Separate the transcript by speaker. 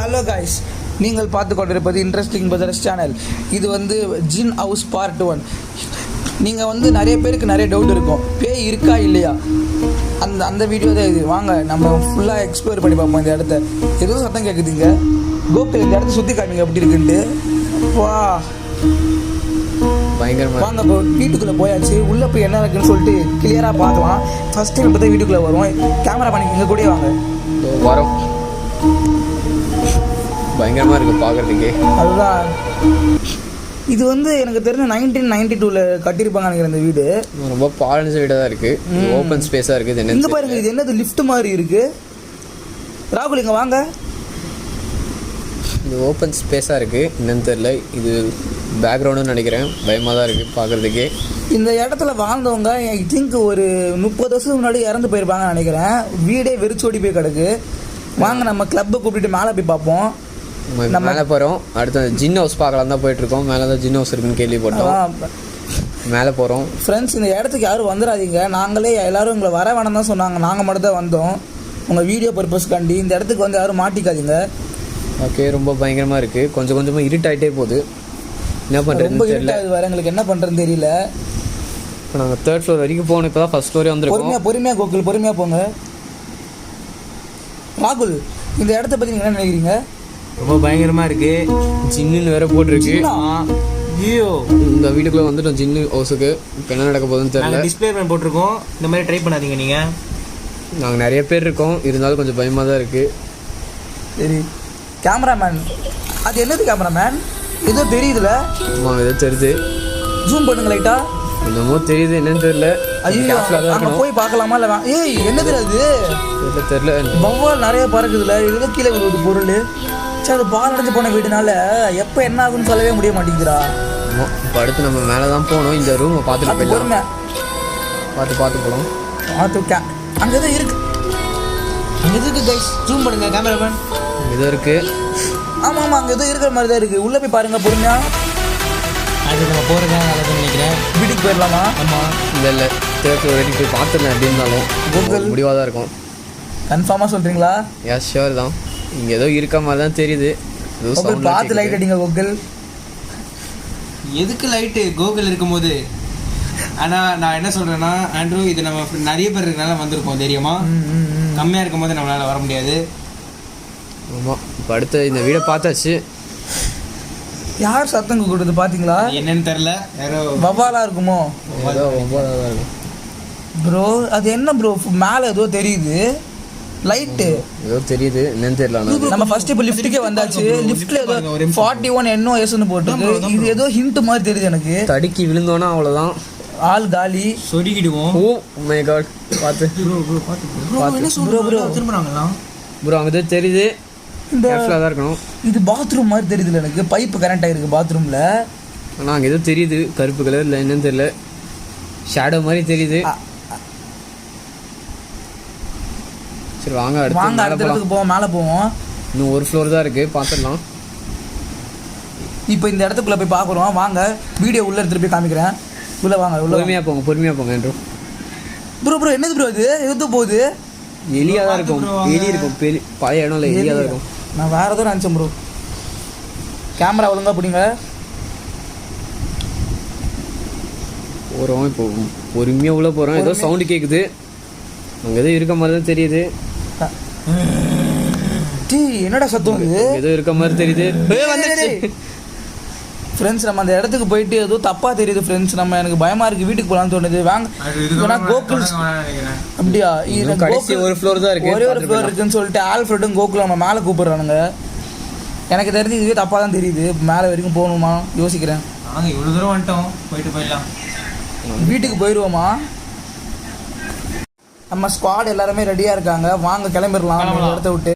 Speaker 1: Hello guys, நீங்கள் பார்த்து கொண்டிருப்பது இன்ட்ரெஸ்டிங் பஜர்ஸ் சேனல். இது வந்து ஜின் ஹவுஸ் பார்ட் 1. நீங்கள் வந்து நிறைய பேருக்கு நிறைய டவுட் இருக்கும், பேய் இருக்கா இல்லையா. அந்த வீடியோ தான் இது. வாங்க நம்ம ஃபுல்லாக எக்ஸ்ப்ளோர் பண்ணி பார்ப்போம் இந்த இடத்த. ஏதோ சத்தம் கேட்குதுங்க. கோகுல் இந்த இடத்த சுற்றி காட்டுங்க எப்படி இருக்குன்ட்டு. வா
Speaker 2: பயங்கரமாக
Speaker 1: வாங்க இப்போ வீட்டுக்குள்ளே போயாச்சு. உள்ளே போய் என்ன இருக்குன்னு சொல்லிட்டு கிளியராக பார்க்கலாம். ஃபஸ்ட் டைம் இப்போ தான் வீட்டுக்குள்ளே வரும். கேமரா பண்ணிக்கங்க கூட வாங்க.
Speaker 2: வரோம். பயங்கரமாக இருக்குது பார்க்குறதுக்கு.
Speaker 1: அதுதான் இது வந்து எனக்கு தெரிஞ்ச 1992 கட்டியிருப்பாங்க நினைக்கிறேன் இந்த வீடு.
Speaker 2: ரொம்ப பாலன்ஸ் வீடாக தான் இருக்குது. ஓப்பன் ஸ்பேஸாக இருக்குது. இது
Speaker 1: எங்கே பாருங்க, இது என்னது லிஃப்ட் மாதிரி இருக்கு. ராகுல் இங்கே வாங்க.
Speaker 2: இது ஓப்பன் ஸ்பேஸாக இருக்குது. என்னன்னு தெரியல. இது பேக்ரவுண்டுன்னு நினைக்கிறேன். பயமாக தான் இருக்குது பார்க்குறதுக்கே.
Speaker 1: இந்த இடத்துல வாழ்ந்தவங்க ஐ திங்க் ஒரு 30 வருஷத்துக்கு முன்னாடி இறந்து போயிருப்பாங்கன்னு நினைக்கிறேன். வீடே வெறிச்சோடி போய் கிடக்கு. வாங்க நம்ம கிளப்பை கூப்பிட்டு மேலே போய் பார்ப்போம்.
Speaker 2: நம்ம மேலே போகிறோம். அடுத்து ஜின் ஹவுஸ் பார்க்கலாம் தான் போயிட்டுருக்கோம். மேலே தான் ஜின் ஹவுஸ் இருக்குன்னு கேள்விப்பட்டோம். மேலே போகிறோம்.
Speaker 1: ஃப்ரெண்ட்ஸ், இந்த இடத்துக்கு யாரும் வந்துடாதீங்க. நாங்களே எல்லோரும் உங்களை வர வேணாம் தான் சொன்னாங்க. நாங்கள் மட்டும் தான் வந்தோம் உங்கள் வீடியோ பர்பஸ்க்காண்டி. இந்த இடத்துக்கு வந்து யாரும் மாட்டிக்காதீங்க.
Speaker 2: ஓகே, ரொம்ப பயங்கரமாக இருக்குது. கொஞ்சம் கொஞ்சமாக இருட்டாகிட்டே போகுது. என்ன பண்ணுறது தெரியல.
Speaker 1: இது வேறு எங்களுக்கு என்ன பண்ணுறதுன்னு தெரியல.
Speaker 2: இப்போ நாங்கள் 3rd ஃப்ளோர் வரைக்கும் போகணும். இப்போ தான் ஃபஸ்ட் ஃப்ளோரே வந்துருக்கோம்.
Speaker 1: பொறுமையாக கோகுல், பொறுமையாக போங்க. ராகுல், இந்த இடத்த பற்றி நீங்கள் என்ன நினைக்கிறீங்க?
Speaker 3: ரொம்ப பயங்கரமாக இருக்குது.
Speaker 2: ஜின்னு வேறு போட்டிருக்கு.
Speaker 3: ஐயோ,
Speaker 2: இந்த வீட்டுக்குள்ளே வந்துட்டோம் ஜின்னு ஹவுஸுக்கு. இப்போ என்ன நடக்க போகுதுன்னு தெரியல.
Speaker 3: டிஸ்பிளே மேன் போட்டிருக்கோம். இந்த மாதிரி ட்ரை பண்ணாதீங்க நீங்கள்.
Speaker 2: நாங்கள் நிறைய பேர் இருக்கோம். இருந்தாலும் கொஞ்சம் பயமாக தான் இருக்குது.
Speaker 1: சரி, கேமராமேன் அது என்னது கேமராமேன்? ஏதோ தெரியுதுல.
Speaker 2: ஆமாம், ஏதோ தெரியுது.
Speaker 1: ஜூம் பண்ணுங்க லைட்டா.
Speaker 2: என்னமோ தெரியுது, என்னன்னு தெரியல.
Speaker 1: ஐயோ, அங்கே போய் பார்க்கலாமா இல்லை? ஏய், என்னது அது?
Speaker 2: தெரியல.
Speaker 1: வவ்வால் நிறைய பறக்குதுல. ஏதோ கீழே விழுது பொருள். சரி, அது பால் அடைஞ்சு போன வீடுனால எப்போ என்ன ஆகுன்னு சொல்லவே முடிய மாட்டேங்குதுடா.
Speaker 2: ஆமாம், இப்போ அடுத்து நம்ம மேலே தான் போகணும். இந்த ரூமை பார்த்துட்டு போயிடலாம். பார்த்து போகலாம்.
Speaker 1: அங்கே எதுவும் இருக்கு.
Speaker 3: அங்கே எதுக்கு கைஸ் ஜூம் பண்ணுங்க கேமராமேன்.
Speaker 2: இது இருக்குது.
Speaker 1: ஆமாம், அங்கே எதுவும் இருக்கிற மாதிரி தான் இருக்குது. உள்ளே போய் பாருங்க பொறுமையா.
Speaker 3: அது நம்ம போகிறதா நல்லதுன்னு நினைக்கிறேன்.
Speaker 1: வீட்டுக்கு போயிடலாமா?
Speaker 2: ஆமாம், இல்லை 3rd ஃப்ளோர் வரைக்கும் போய் பார்த்துடலாம். எப்படி இருந்தாலும்
Speaker 1: கூகுள்
Speaker 2: முடிவாக தான் இருக்கும்.
Speaker 1: கன்ஃபார்மாக சொல்கிறீங்களா?
Speaker 2: எஸ், ஷுவர் தான். இங்கே ஏதோ இருக்க மாதிரி தான் தெரியுது.
Speaker 1: பார்த்து லைட் அடிங்க கூகுள்.
Speaker 3: எதுக்கு லைட்டு கூகுள் இருக்கும்போது? ஆனால் நான் என்ன சொல்கிறேன்னா, ஆண்ட்ரூ, இது நம்ம நிறைய பேர் இருக்கனால வந்திருக்கோம் தெரியுமா. கம்மியாக இருக்கும் போது நம்மளால் வர முடியாது.
Speaker 2: ஆமாம், இப்போ அடுத்து இந்த வீடை பார்த்தாச்சு.
Speaker 1: யார் சத்தம் கொடுக்குறது பார்த்தீங்களா?
Speaker 3: என்னன்னு தெரில. யாரோ
Speaker 1: வவ்வாலா இருக்குமோ?
Speaker 2: ஏதோ 9வது தான் இருக்கும்
Speaker 1: ப்ரோ. அது என்ன ப்ரோ, மேலே ஏதோ தெரியுது லைட்டு.
Speaker 2: ஏதோ தெரியுது, என்னன்னு தெரியல.
Speaker 1: நம்ம ஃபர்ஸ்ட் இப்போ லிஃப்ட்டுக்கே வந்தாச்சு. லிஃப்ட்ல ஏதோ 41 NOSன்னு போட்டுருக்கு. இது ஏதோ ஹிண்ட் மாதிரி தெரியுது எனக்கு.
Speaker 2: தடுக்கி விழுந்தோன்னா அவ்வளோதான், ஆள்
Speaker 1: காலி.
Speaker 3: சொருகிடுவோம்.
Speaker 2: ஓ மை காட், பார்த்து
Speaker 3: திரும்புறாங்களா
Speaker 2: ப்ரோ? அங்கே தெரியுது.
Speaker 1: இந்த
Speaker 2: கேர்ஃபுல்லாக தான் இருக்கணும்.
Speaker 1: இது பாத்ரூம் மாதிரி தெரியுதுல எனக்கு. பைப்பு கரண்ட் ஆகிருக்கு பாத்ரூமில்.
Speaker 2: ஆனால் அங்கே ஏதோ தெரியுது, கருப்பு கலர். இல்லை என்னன்னு தெரியல, ஷேடோ மாதிரி தெரியுது. சரி வாங்க
Speaker 1: அடுத்த இடத்துக்கு போவோம். மேலே போவோம்.
Speaker 2: இன்னும் ஒரு ஃப்ளோர் தான் இருக்குது, பார்த்துடலாம்.
Speaker 1: இப்போ இந்த இடத்துக்குள்ளே போய் பார்க்குறோம். வாங்க, வீடியோ உள்ளே எடுத்துகிட்டு போய் காமிக்கிறேன். உள்ளே வாங்க.
Speaker 2: பொறுமையாக போங்க என்று.
Speaker 1: ப்ரோ என்னது ப்ரோ இது? எது போகுது?
Speaker 2: எலியாக தான் இருக்கும். எலி இருக்கும். பழைய இடம் இல்லை, எலியாக தான் இருக்கும்.
Speaker 1: நான் வேறு எதுவும் நினச்சேன் ப்ரோ. கேமரா ஒழுங்காக பிடிங்க.
Speaker 2: போகிறோம். இப்போ பொறுமையாக உள்ளே போகிறோம். ஏதோ சவுண்டு கேட்குது. அங்கே எதுவும் இருக்க மாதிரி தான் தெரியுது.
Speaker 1: என்னடா சத்தம் இது?
Speaker 2: ஏதோ இருக்க மாதிரி தெரியுது.
Speaker 1: ஃப்ரெண்ட்ஸ், நம்ம அந்த இடத்துக்கு போயிட்டு ஏதோ தப்பாக தெரியுது ஃப்ரெண்ட்ஸ். நம்ம எனக்கு பயமாக இருக்குது. வீட்டுக்கு போகலான்னு தோணுது. வாங்க. கோகுல் அப்படியா?
Speaker 2: கடைசி ஒரு ஃப்ளோர் தான் இருக்குது.
Speaker 1: ஒரே ஒரு ஃப்ளோர் இருக்குன்னு சொல்லிட்டு ஆல்ஃப்ரெட்டும் கோகுல் நம்ம மேலே கூப்பிடுறானுங்க. எனக்கு தெரிஞ்சு இதுவே தப்பாக தான் தெரியுது. மேலே வரைக்கும் போகணுமா யோசிக்கிறேன்.
Speaker 3: நாங்கள் இவ்வளோ தூரம் வந்துட்டோம், போயிடலாம்.
Speaker 1: வீட்டுக்கு போயிடுவோமா? நம்ம ஸ்குவாட் எல்லாருமே ரெடியாக இருக்காங்க. வாங்க கிளம்பிடலாம் இடத்த விட்டு.